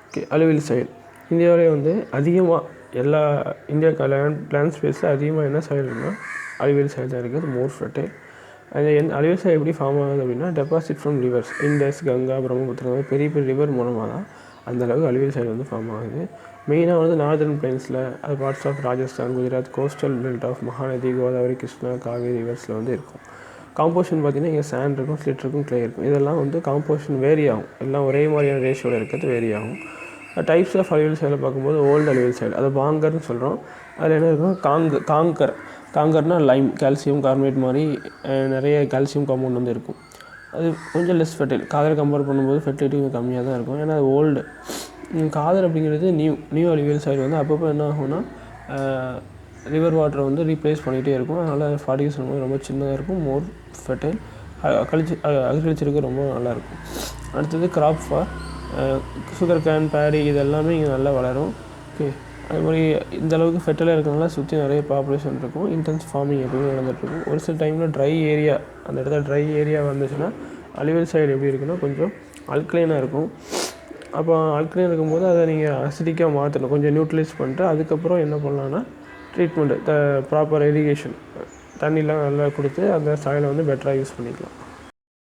Okay, alluvial soil இந்தியாவிலே வந்து அதிகமாக எல்லா இந்தியா லேண்ட் ஸ்பேஸில் அதிகமாக என்ன சாயில் இருக்குன்னா அலுவியல் சாயில் தான் இருக்குது. More fertile. அது அலுவியல் சாயில் எப்படி ஃபார்ம் ஆகுது அப்படின்னா deposit from rivers, Indus, Ganga, Brahmaputra பெரிய பெரிய ரிவர் மூலமாக தான் அந்தளவுக்கு அலுவியல் சாயில் வந்து ஃபார்ம் ஆகுது. மெயினாக வந்து நார்தர்ன் பிளைன்ஸில், அது parts of Rajasthan, Gujarat, coastal belt of Mahanadi, Godavari, Krishna, Kaveri ரிவர்ஸில் வந்து இருக்கும். காம்போசிஷன் பார்த்திங்கன்னா இங்கே சாண்ட் இருக்கும், ஸ்லிட் இருக்கும், க்ளே இருக்கும். இதெல்லாம் வந்து காம்போசிஷன் வேரி ஆகும். எல்லாம் ஒரே மாதிரியான ரேஷியோவில் இருக்கிறது வேரி ஆகும். டைப்ஸ் ஆஃப் அலுவியல் சாயில் பார்க்கும்போது ஓல்டு அலுவியல் சாயில், அதை பாங்கர்னு சொல்கிறோம். அதில் என்ன இருக்குன்னா காங்கர்னால் லைம், கால்சியம் கார்பனேட் மாதிரி நிறைய கால்சியம் காம்பவுண்ட் வந்து இருக்கும். அது கொஞ்சம் லெஸ் ஃபெர்டைல். காதரை கம்பேர் பண்ணும்போது ஃபெர்டிலிட்டி கொஞ்சம் கம்மியாக தான் இருக்கும். ஏன்னா அது ஓல்டு. காதர் அப்படிங்கிறது நியூ அலுவியல் சாயில் வந்து அப்பப்போ என்ன ஆகும்னா ரிவர் வாட்டரை வந்து ரீப்ளேஸ் பண்ணிகிட்டே இருக்கும். அதனால் 40% ரொம்ப சின்னதாக இருக்கும். மோர் ஃபெர்டைல். அக்ரிகல்ச்சருக்கு ரொம்ப நல்லாயிருக்கும். அடுத்தது crop for sugar cane, paddy, இது எல்லாமே இங்கே நல்லா வளரும். ஓகே, அது மாதிரி இந்த அளவுக்கு ஃபெர்டைலாக இருக்கிறதுனால சுற்றி நிறைய பாப்புலேஷன் இருக்கும். இன்டென்ஸ் ஃபார்மிங் எப்பவுமே நடந்துகிட்ருக்கும். ஒரு சில டைமில் ட்ரை ஏரியா, அந்த இடத்துல ட்ரை ஏரியா வந்துச்சுன்னா அலுவியல் சாயில் எப்படி இருக்குன்னா கொஞ்சம் அல்கலைனாக இருக்கும். அப்போ அல்கலைன் இருக்கும்போது அதை நீங்கள் அசிடிக்காக மாற்றணும். கொஞ்சம் நியூட்ரலைஸ் பண்ணிட்டு அதுக்கப்புறம் என்ன பண்ணலான்னா ட்ரீட்மெண்ட்டு, ப்ராப்பர் இரிகேஷன், தண்ணிலாம் நல்லா கொடுத்து அந்த சாயிலை வந்து பெட்டராக யூஸ் பண்ணிக்கலாம்.